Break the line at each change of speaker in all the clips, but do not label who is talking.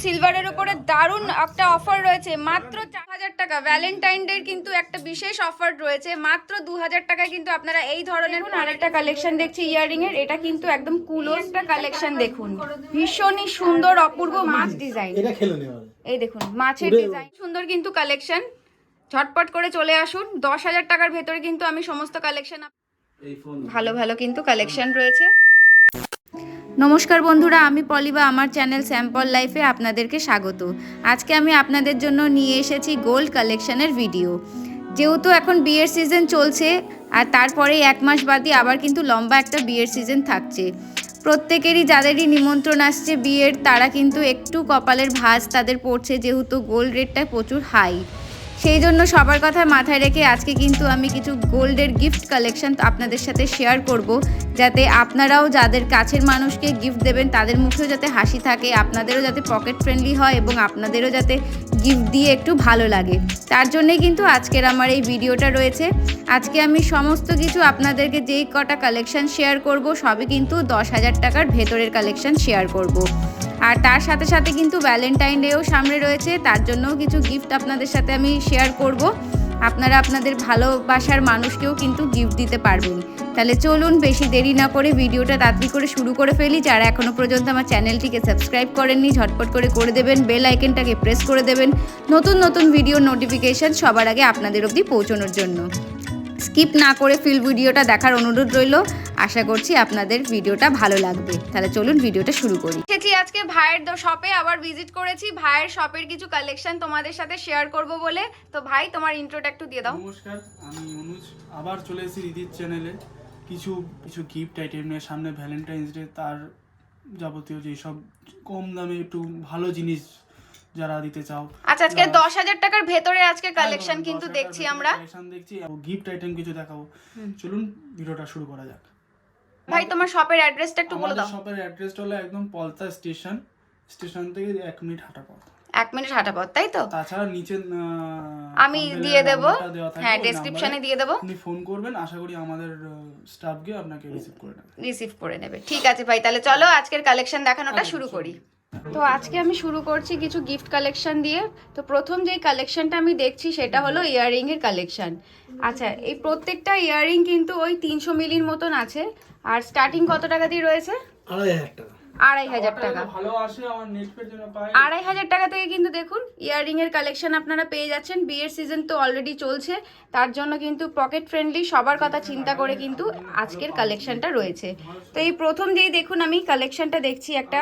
সিলভারের উপরে দারুণ একটা অফার রয়েছে মাত্র 4000 টাকা। ভ্যালেন্টাইন ডে কিন্তু একটা বিশেষ অফার রয়েছে মাত্র 2000 টাকায় কিন্তু আপনারা এই ধরনের আরেকটা কালেকশন দেখছি ইয়াররিং এর। এটা কিন্তু একদম কুলোসটা কালেকশন, দেখুন ভীষণই সুন্দর অপূর্ব মাছ ডিজাইন। এই দেখুন মাছের ডিজাইন সুন্দর কিন্তু কালেকশন। ঝটপট করে চলে আসুন। 10,000 টাকার ভেতরে কিন্তু আমি সমস্ত কালেকশন, ভালো ভালো কিন্তু কালেকশন রয়েছে। নমস্কার বন্ধুরা, আমি পলিবা, আমার চ্যানেল স্যাম্পল লাইফে আপনাদেরকে স্বাগত। আজকে আমি আপনাদের জন্য নিয়ে এসেছি গোল্ড কালেকশনের ভিডিও। যেহেতু এখন বিয়ের সিজন চলছে আর তারপরে এক মাস বাদই আবার কিন্তু লম্বা একটা বিয়ের সিজন থাকছে। প্রত্যেকেরই যাদেরই নিমন্ত্রণ আসছে বিয়ের, তারা কিন্তু একটু কপালের ভাঁজ তাদের পড়ছে, যেহেতু গোল্ড রেটটা প্রচুর হাই। সেই জন্য সবার কথা মাথায় রেখে আজকে কিন্তু আমি কিছু গোল্ডের গিফট কালেকশন আপনাদের সাথে শেয়ার করব, যাতে আপনারাও যাদের কাছের মানুষকে গিফট দেবেন তাদের মুখেও যাতে হাসি থাকে, আপনাদেরও যাতে পকেট ফ্রেন্ডলি হয় এবং আপনাদেরও যাতে গিফট দিয়ে একটু ভালো লাগে। তার জন্যই কিন্তু আজকের আমার এই ভিডিওটা রয়েছে। আজকে আমি সমস্ত কিছু আপনাদেরকে যেই কটা কালেকশন শেয়ার করব সবই কিন্তু 10,000 টাকার ভেতরের কালেকশন শেয়ার করব। আর তার সাথে সাথে কিন্তু ভ্যালেন্টাইন ডেও সামনে রয়েছে, তার জন্যও কিছু গিফট আপনাদের সাথে আমি শেয়ার করব। আপনারা আপনাদের ভালোবাসার মানুষকেও কিন্তু গিফট দিতে পারবেন। তাহলে চলুন বেশি দেরি না করে ভিডিওটা তাড়াতাড়ি করে শুরু করে ফেলি। যারা এখনও পর্যন্ত আমার চ্যানেলটিকে সাবস্ক্রাইব করেননি ঝটপট করে দেবেন, বেল আইকনটাকে প্রেস করে দেবেন নতুন নতুন ভিডিওর নোটিফিকেশান সবার আগে আপনাদের অবধি পৌঁছানোর জন্য। স্কিপ না করে ফুল ভিডিওটা দেখার অনুরোধ রইল। আশা করছি আপনাদের ভিডিওটা ভালো লাগবে। তাহলে চলুন ভিডিওটা শুরু করি। আজকে ভাইয়ের শপে আবার ভিজিট করেছি, ভাইয়ের শপের কিছু কালেকশন তোমাদের সাথে শেয়ার করব বলে। তো ভাই তোমার ইন্ট্রোটা একটু দিয়ে দাও।
নমস্কার, আমি অনুজ, আবার চলে এসেছি দিদির চ্যানেলে কিছু গিফট আইটেম নিয়ে। সামনে ভ্যালেন্টাইন্স ডে, তার যাবতীয় যেসব কম দামে একটু ভালো জিনিস যারা দিতে চাও।
আচ্ছা, আজকে 10,000 টাকার ভেতরে আজকে কালেকশন কিন্তু দেখছি আমরা।
কালেকশন দেখছি, গিফট আইটেম কিছু দেখাবো। চলুন ভিডিওটা শুরু করা যাক।
ভাই তোমার শপের অ্যাড্রেসটা একটু বলে দাও।
আমাদের শপের অ্যাড্রেসটা হলো একদম পলতা স্টেশন থেকে 1 মিনিট হাঁটা পথ।
1 মিনিট হাঁটা পথ, তাই তো?
তাছাড়া নিচে
আমি দিয়ে দেব, হ্যাঁ ডেসক্রিপশনে দিয়ে দেব।
আপনি ফোন করবেন, আশা করি আমাদের স্টাফ গিয়ে আপনাকে রিসিভ করে নেবে।
ঠিক আছে ভাই, তাহলে চলো আজকের কালেকশন দেখানোটা শুরু করি। তো আজকে আমি শুরু করছি কিছু গিফট কালেকশন দিয়ে। তো প্রথম যে কালেকশনটা আমি দেখছি সেটা হলো ইয়াররিং এর কালেকশন। আচ্ছা, এই প্রত্যেকটা ইয়াররিং কিন্তু ওই 300 মিলির মতন আছে। আর স্টার্টিং কত টাকা দিয়ে রয়েছে?
2,500 টাকা।
2,500 টাকা।
ভালো আসে আমার নেটপের জন্য পাই।
2,500 টাকা থেকে কিন্তু দেখুন ইয়াররিং এর কালেকশন আপনারা পেয়ে যাচ্ছেন। বিয়ের সিজন তো অলরেডি চলছে, তার জন্য কিন্তু পকেট ফ্রেন্ডলি সবার কথা চিন্তা করে কিন্তু আজকের কালেকশনটা রয়েছে। তো এই প্রথম যেই দেখুন আমি কালেকশনটা দেখছি একটা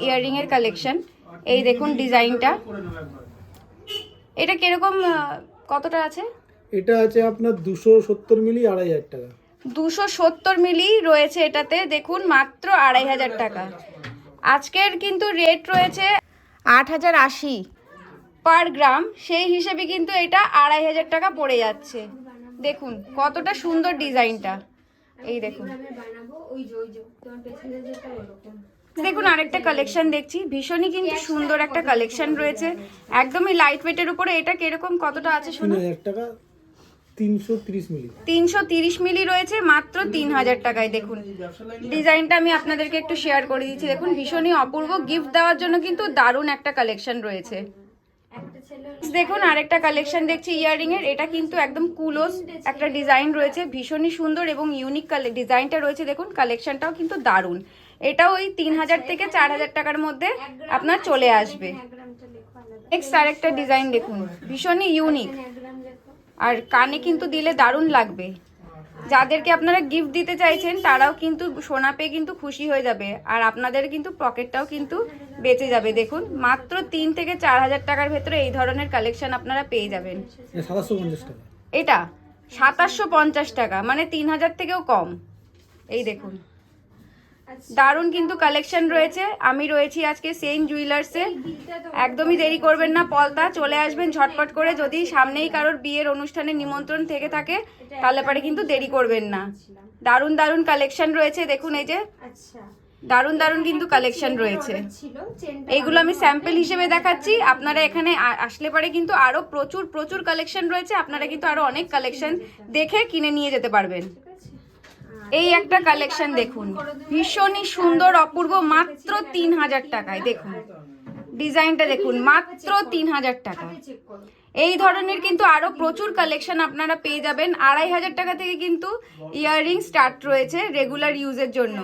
ইয়াররিং এর কালেকশন। এই দেখুন ডিজাইনটা, এটা কিরকম কতটা আছে?
এটা আছে আপনার 270 মিলি 2,500 টাকা।
270 মিলি রয়েছে এটাতে, দেখুন মাত্র 2,500 টাকা। আজকের কিন্তু রেট রয়েছে 8,080 পার গ্রাম, সেই হিসেবে কিন্তু এটা 2,500 টাকা পড়ে যাচ্ছে। দেখুন কতটা সুন্দর ডিজাইনটা, এই দেখুন। দেখুন আরেকটা কালেকশন দেখছি, ভীষণই কিন্তু সুন্দর একটা কালেকশন রয়েছে, একদমই লাইট ওয়েটের উপরে। এটা কিরকম কতটা আছে শুনুন?
3,000 টাকা, 330 মিলি।
330 মিলি রয়েছে মাত্র 3,000 টাকায়। দেখুন ডিজাইনটা আমি আপনাদেরকে একটু শেয়ার করে দিচ্ছি। দেখুন ভীষণই অপূর্ব, গিফট দেওয়ার জন্য কিন্তু দারুণ একটা কালেকশন রয়েছে। দেখুন আরেকটা কালেকশন দেখছি ইয়াররিং এর। এটা কিন্তু একদম কুলোস একটা ডিজাইন রয়েছে, ভীষণই সুন্দর এবং ইউনিক ডিজাইনটা রয়েছে। দেখুন কালেকশনটাও কিন্তু দারুণ। এটাও ওই 3,000 থেকে 4,000 টাকার মধ্যে আপনার চলে আসবে। নেক্সট আরেকটা ডিজাইন দেখুন, ভীষণই ইউনিক আর কানে কিন্তু দিলে দারুণ লাগবে। যাদেরকে আপনারা গিফট দিতে চাইছেন তারাও কিন্তু সোনা পেয়ে কিন্তু খুশি হয়ে যাবে, আর আপনাদের কিন্তু পকেটটাও কিন্তু বেঁচে যাবে। দেখুন মাত্র 3 থেকে 4,000 টাকার ভেতরে এই ধরনের কালেকশন আপনারা পেয়ে যাবেন।
750 টাকা।
এটা 750 টাকা, মানে 3,000 থেকেও কম। এই দেখুন দারুণ কিন্তু কালেকশন রয়েছে। আমি রয়েছি আজকে সেন্ট জুয়েলার্সে, একদমই দেরি করবেন না, পলতা চলে আসবেন ঝটপট করে। যদি সামনেই কারোর বিয়ের অনুষ্ঠানে নিমন্ত্রণ থেকে থাকে তাহলে পরে কিন্তু দেরি করবেন না। দারুণ দারুণ কালেকশন রয়েছে, দেখুন এই যে দারুণ দারুণ কিন্তু কালেকশন রয়েছে। এইগুলো আমি স্যাম্পল হিসেবে দেখাচ্ছি, আপনারা এখানে আসলে পরে কিন্তু আরো প্রচুর প্রচুর কালেকশন রয়েছে, আপনারা কিন্তু আরো অনেক কালেকশন দেখে কিনে নিয়ে যেতে পারবেন। এই একটা কালেকশন দেখুন, ভীষণই সুন্দর অপূর্ব, মাত্র 3,000 টাকায়। দেখুন ডিজাইনটা দেখুন, মাত্র 3000 টাকা। এই ধরনের কিন্তু আরো প্রচুর কালেকশন আপনারা পেয়ে যাবেন। 2500 টাকা থেকে কিন্তু ইয়াররিং স্টার্ট রয়েছে রেগুলার ইউজের জন্য,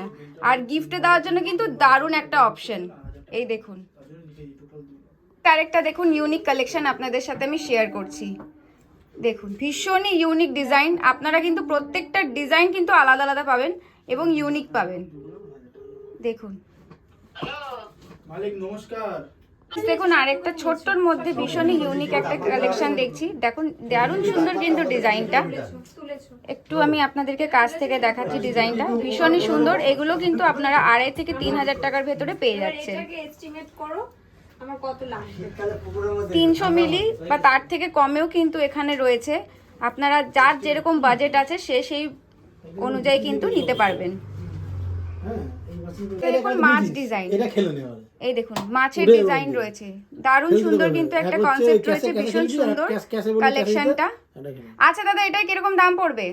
আর গিফটে দেওয়ার জন্য কিন্তু দারুণ একটা অপশন। এই দেখুন, আরেকটা দেখুন ইউনিক কালেকশন আপনাদের সাথে আমি শেয়ার করছি। দেখুন ভীষণই ইউনিক ডিজাইন, আপনারা কিন্তু প্রত্যেকটা ডিজাইন কিন্তু আলাদা আলাদা পাবেন এবং ইউনিক পাবেন। দেখুন
মালিক নমস্কার।
দেখুন আরেকটা ছোট্টর মধ্যে ভীষণই ইউনিক একটা কালেকশন দেখছি। দেখুন দারুণ সুন্দর কিন্তু ডিজাইনটা, একটু আমি আপনাদেরকে কাছ থেকে দেখাচ্ছি। ডিজাইনটা ভীষণই সুন্দর। এগুলো কিন্তু আপনারা 2500 থেকে 3000 টাকার ভেতরে পেয়ে যাচ্ছেন। 300 মিলি বা তার থেকে কমেও কিন্তু এখানে রয়েছে। আপনারা যার যেরকম বাজেট আছে সেই অনুযায়ী কিন্তু নিতে পারবেন। দেখুন মাছ ডিজাইন, এই দেখুন মাছের ডিজাইন রয়েছে, দারুণ সুন্দর কিন্তু একটা কনসেপ্ট রয়েছে, ভীষণ সুন্দর কালেকশনটা। আচ্ছা দাদা, এটা কিরকম দাম পড়বে?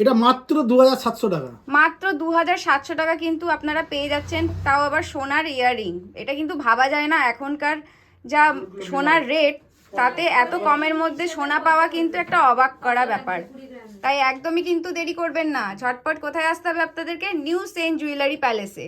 এটা মাত্র 2700 টাকা।
মাত্র 2700 টাকা কিন্তু আপনারা পেয়ে যাচ্ছেন, তাও আবার সোনার ইয়াররিং। এটা কিন্তু ভাবা যায় না, এখনকার যা সোনার রেট তাতে এত কমের মধ্যে সোনা পাওয়া কিন্তু একটা অবাক করা ব্যাপার। তাই একদমই কিন্তু দেরি করবেন না, ঝটপট কোথায় আসতে হবে আপনাদেরকে? নিউ সেন জুয়েলারি প্যালেসে।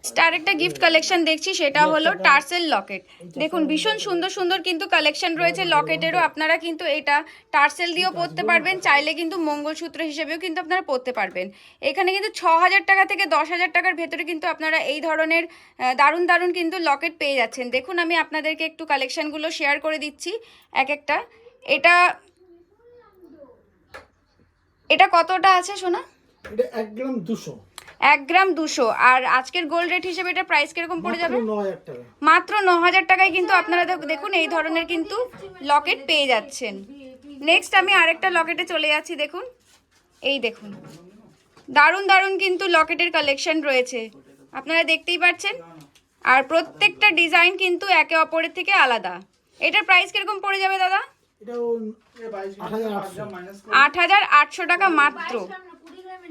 স্টার একটা গিফট কালেকশন দেখছি, সেটা হলো টার্সেল লকেট। দেখুন ভীষণ সুন্দর সুন্দর কিন্তু কালেকশন রয়েছে লকেটেরও। আপনারা কিন্তু এটা টার্সেল দিয়েও পরতে পারবেন, চাইলে কিন্তু মঙ্গলসূত্র হিসেবেও কিন্তু আপনারা পরতে পারবেন। এখানে কিন্তু 6000 টাকা থেকে 10,000 টাকার ভেতরে কিন্তু আপনারা এই ধরনের দারুণ দারুণ কিন্তু লকেট পেয়ে যাচ্ছেন। দেখুন আমি আপনাদেরকে একটু কালেকশনগুলো শেয়ার করে দিচ্ছি এক একটা। এটা কতটা আছে সোনা?
এটা 1 গ্রাম 200।
1 গ্রাম 200। আর আজকের গোল্ড রেট হিসেবে এটা প্রাইস কিরকম পড়ে যাবে?
9000 টাকা।
মাত্র 9000 টাকায় কিন্তু আপনারা দেখুন এই ধরনের কিন্তু লকেট পেয়ে যাচ্ছেন। নেক্সট আমি আরেকটা লকেটে চলে যাচ্ছি। দেখুন এই দেখুন দারুণ দারুণ কিন্তু লকেটের কালেকশন রয়েছে, আপনারা দেখতেই পাচ্ছেন। আর প্রত্যেকটা ডিজাইন কিন্তু একে অপরের থেকে আলাদা। এটার প্রাইস কিরকম পড়ে যাবে দাদা?
এটাও 8800।
8800 টাকা মাত্র।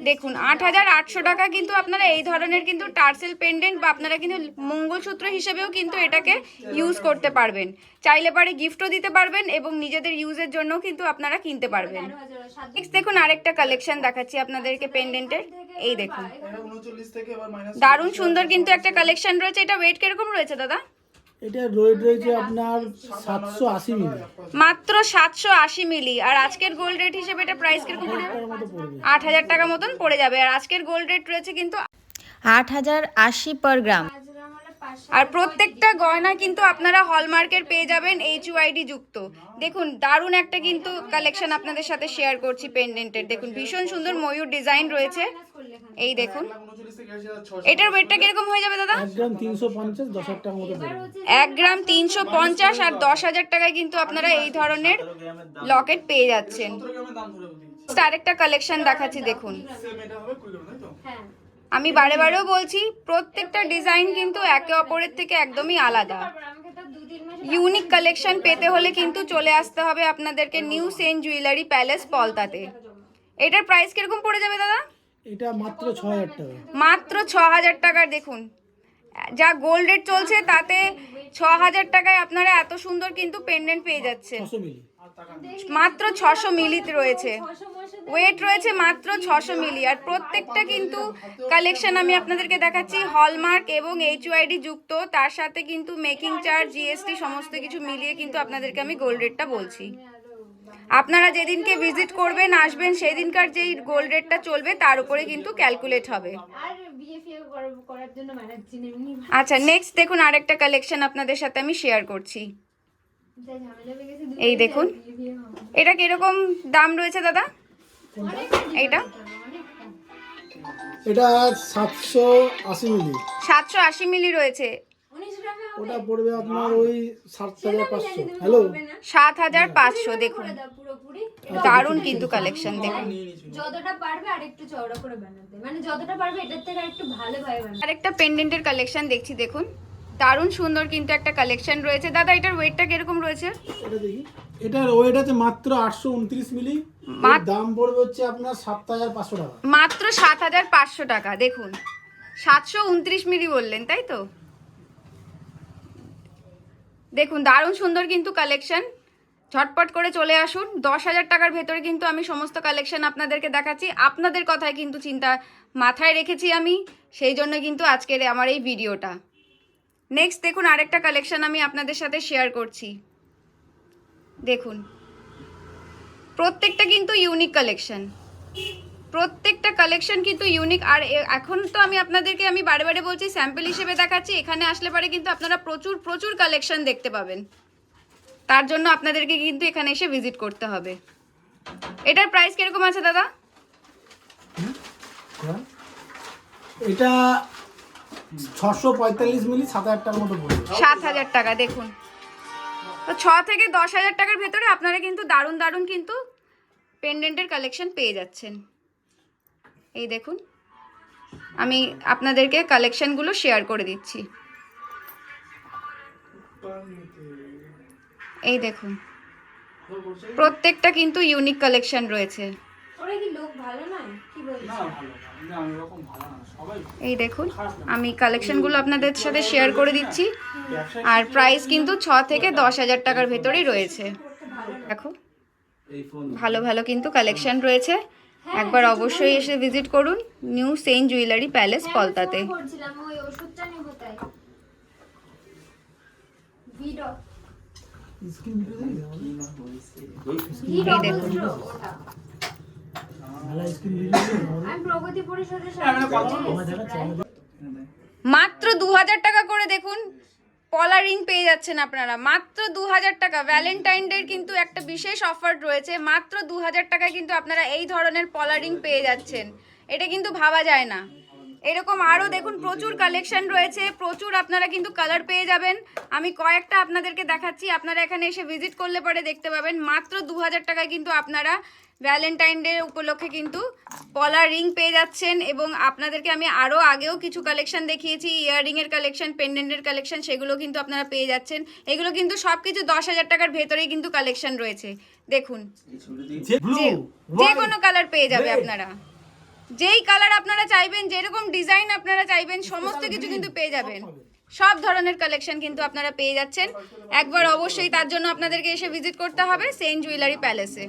দেখুন 8800 টাকা কিন্তু আপনারা এই ধরনের কিন্তু টার্সেল পেন্ডেন্ট বা আপনারা কিন্তু মঙ্গলসূত্র হিসেবেও কিন্তু এটাকে ইউজ করতে পারবেন। চাইলে পারে গিফটও দিতে পারবেন এবং নিজেদের ইউজের জন্য কিন্তু আপনারা কিনতে পারবেন। নেক্সট দেখুন আরেকটা কালেকশন দেখাচ্ছি আপনাদেরকে পেন্ডেন্টের। এই দেখুন দারুণ সুন্দর কিন্তু একটা কালেকশন রয়েছে। এটা ওয়েট কিরকম রয়েছে দাদা?
এটা ওয়েট রয়েছে আপনার 780 মিলি।
মাত্র 780 মিলি। আর আজকের গোল্ড রেট হিসেবে এটা প্রাইস কিরকম পড়ে যাবে? 8000 টাকা মতন পড়ে যাবে। আর আজকের গোল্ড রেট রয়েছে কিন্তু
8080 পার গ্রাম।
আর প্রত্যেকটা গয়না কিন্তু আপনারা হলমার্কের পেয়ে যাবেন HUID যুক্ত। দেখুন দারুণ একটা কিন্তু কালেকশন আপনাদের সাথে শেয়ার করছি পেন্ডেন্টের। দেখুন ভীষণ সুন্দর ময়ূর ডিজাইন রয়েছে। এই দেখুন এটার ওয়েটটা কিরকম হয়ে যাবে দাদা?
1 গ্রাম 350, 10,000 টাকা মতো পড়বে।
1 গ্রাম 350 আর 10,000 টাকায় কিন্তু আপনারা এই ধরনের লকেট পেয়ে যাচ্ছেন। আরেকটা কালেকশন দেখাচ্ছি দেখুন। আমি বারে বারেও বলছি প্রত্যেকটা ডিজাইন কিন্তু একে অপরের থেকে একদমই আলাদা। ইউনিক কালেকশন পেতে হলে কিন্তু চলে আসতে হবে আপনাদেরকে নিউ সেন জুয়েলারি প্যালেস পলতাতে। এটার প্রাইস কিরকম পড়ে যাবে দাদা?
এটা মাত্র 6000 টাকা।
মাত্র 6000 টাকার। দেখুন যা গোল্ড রেট চলছে তাতে 6000 টাকায় আপনারা এত সুন্দর কিন্তু পেন্ডেন্ট পেয়ে যাচ্ছেন।
600 মিলি।
মাত্র 600 মিলিতে রয়েছে, ওয়েট রয়েছে মাত্র 600 মিলি। আর প্রত্যেকটা কিন্তু কালেকশন আমি আপনাদেরকে দেখাচ্ছি হলমার্ক এবং HUID যুক্ত, তার সাথে কিন্তু মেকিং চার্জ GST সমস্ত কিছু মিলিয়ে কিন্তু আপনাদেরকে আমি গোল্ড রেটটা বলছি। আপনারা যেদিনকে ভিজিট করবেন আসবেন সেই দিনকার যেই গোল্ড রেটটা চলবে তার উপরে কিন্তু ক্যালকুলেট হবে। আচ্ছা নেক্সট দেখুন আরেকটা কালেকশন আপনাদের সাথে আমি শেয়ার করছি। এই দেখুন এটা কিরকম দাম রয়েছে দাদা? এইটা
এটা 780 মিলি।
780 মিলি রয়েছে।
ওটা পড়বে আপনার ওই 7500। হ্যালো
7500। দেখুন দারুণ কিন্তু কালেকশন। দেখুন
যতটা পারবে আরেকটু চওড়া করে বানাতে, মানে যতটা পারবে এটার থেকে আরেকটু ভালোভাবে বানাতে।
আরেকটা পেন্ডেন্টের কালেকশন দেখছি। দেখুন দারুণ সুন্দর কিন্তু একটা কালেকশন রয়েছে। দাদা এটার ওয়েটটা কিরকম রয়েছে?
এটা দেখি, এটার ওয়েট আছে মাত্র 829 মিলি। এর দাম পড়বে হচ্ছে আপনার 7500 টাকা।
মাত্র 7500 টাকা। দেখুন 729 মিলি বললেন তাই তো? দেখুন দারুণ সুন্দর কিন্তু কালেকশন, ঝটপট করে চলে আসুন। 10,000 টাকার ভেতরে কিন্তু আমি সমস্ত কালেকশন আপনাদেরকে দেখাচ্ছি, আপনাদের কথায় কিন্তু চিন্তা মাথায় রেখেছি আমি, সেই জন্য কিন্তু আজকের আমার এই ভিডিওটা। নেক্সট দেখুন আরেকটা কালেকশন আমি আপনাদের সাথে শেয়ার করছি। দেখুন প্রত্যেকটা কিন্তু ইউনিক কালেকশন, প্রত্যেকটা কালেকশন কিন্তু ইউনিক। আর এখন তো আমি আপনাদেরকে আমি বারে বারে বলছি স্যাম্পল হিসেবে দেখাচ্ছি, এখানে আসলে পরে কিন্তু আপনারা প্রচুর প্রচুর কালেকশন দেখতে পাবেন, তার জন্য আপনাদেরকে কিন্তু এখানে এসে ভিজিট করতে হবে। এটার প্রাইস কিরকম আছে দাদা?
এটা 645 মিলি 7,000 টাকার মতো পড়বে।
7,000 টাকা। দেখুন তো 6 থেকে 10,000 টাকার ভেতরে আপনারা কিন্তু দারুণ দারুণ কিন্তু পেন্ডেন্টের কালেকশন পেয়ে যাচ্ছেন। এই দেখুন আমি আপনাদেরকে কালেকশনগুলো শেয়ার করে দিচ্ছি। এই দেখুন প্রত্যেকটা কিন্তু ইউনিক কালেকশন রয়েছে।
ওরা কি লোক ভালো নয় কি বলছিস?
না ভালো না, আমি ওরকম ভালো না, সবাই
এই দেখুন আমি কালেকশনগুলো আপনাদের সাথে শেয়ার করে দিচ্ছি, আর প্রাইস কিন্তু 6 থেকে 10,000 টাকার ভেতরেই রয়েছে। দেখো ভালো ভালো কিন্তু কালেকশন রয়েছে, একবার অবশ্যই এসে ভিজিট করুন নিউ সেন্ট জুয়েলারি প্যালেস কলতাতে।
আমি করছিলাম ওই ওষুধটা নেব তাই। ভিডো
স্ক্রিন ভিডিও
ভিডো
এই দেখুন।
ওটা
ভালো স্ক্রিন ভিডিও
আমি প্রগতি পরিষদের
মাত্র 2,000 টাকা করে দেখুন পলা রিং পেয়ে যাচ্ছেন আপনারা, মাত্র 2,000 টাকা। ভ্যালেন্টাইন ডের কিন্তু একটা বিশেষ অফার রয়েছে, মাত্র 2,000 টাকায় কিন্তু আপনারা এই ধরনের পলা রিং পেয়ে যাচ্ছেন, এটা কিন্তু ভাবা যায় না। এরকম আরও দেখুন প্রচুর কালেকশন রয়েছে, প্রচুর আপনারা কিন্তু কালার পেয়ে যাবেন। আমি কয়েকটা আপনাদেরকে দেখাচ্ছি, আপনারা এখানে এসে ভিজিট করলে পরে দেখতে পাবেন। মাত্র 2,000 টাকায় কিন্তু আপনারা ভ্যালেন্টাইন ডে উপলক্ষে কিন্তু পলা রিং পেয়ে যাচ্ছেন, এবং আপনাদেরকে আমি আরও আগেও কিছু কালেকশন দেখিয়েছি, ইয়াররিংয়ের কালেকশন, পেন্ডেন্টের কালেকশন, সেগুলো কিন্তু আপনারা পেয়ে যাচ্ছেন। এগুলো কিন্তু সব কিছু 10,000 টাকার ভেতরেই কিন্তু কালেকশন রয়েছে। দেখুন যে কোনো কালার পেয়ে যাবে আপনারা, যেই কালার আপনারা চাইবেন, যেরকম ডিজাইন আপনারা চাইবেন সমস্ত কিছু কিন্তু পেয়ে যাবেন। সব ধরনের কালেকশন কিন্তু আপনারা পেয়ে যাচ্ছেন। একবার অবশ্যই তার জন্য আপনাদেরকে এসে ভিজিট করতে হবে সেন্ট জুয়েলারি প্যালেসে।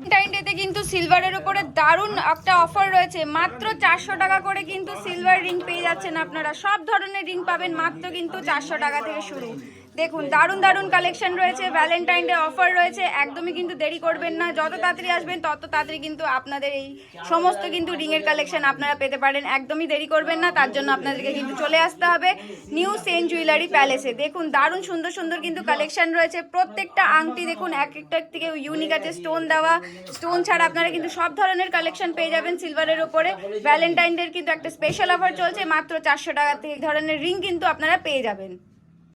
ভ্যালেন্টাইন ডেতে কিন্তু সিলভারের উপরে দারুণ একটা অফার রয়েছে, মাত্র 400 টাকা করে কিন্তু সিলভার রিং পেয়ে যাচ্ছেন আপনারা। সব ধরনের রিং পাবেন মাত্র কিন্তু 400 টাকা থেকে শুরু। দেখুন দারুণ দারুণ কালেকশন রয়েছে, ভ্যালেন্টাইন ডে অফার রয়েছে, একদমই কিন্তু দেরি করবেন না। যত তাড়াতাড়ি আসবেন তত তাড়াতাড়ি কিন্তু আপনাদের এই সমস্ত কিন্তু রিংয়ের কালেকশন আপনারা পেতে পারেন, একদমই দেরি করবেন না। তার জন্য আপনাদেরকে কিন্তু চলে আসতে হবে নিউ সেন্ট জুয়েলারি প্যালেসে। দেখুন দারুণ সুন্দর সুন্দর কিন্তু কালেকশন রয়েছে, প্রত্যেকটা আংটি দেখুন এক একটা থেকে ইউনিক আছে, স্টোন দেওয়া, স্টোন ছাড়া আপনারা কিন্তু সব ধরনের কালেকশন পেয়ে যাবেন সিলভারের ওপরে। ভ্যালেন্টাইন ডের কিন্তু একটা স্পেশাল অফার চলছে, মাত্র 400 টাকা থেকে এই ধরনের রিং কিন্তু আপনারা পেয়ে যাবেন।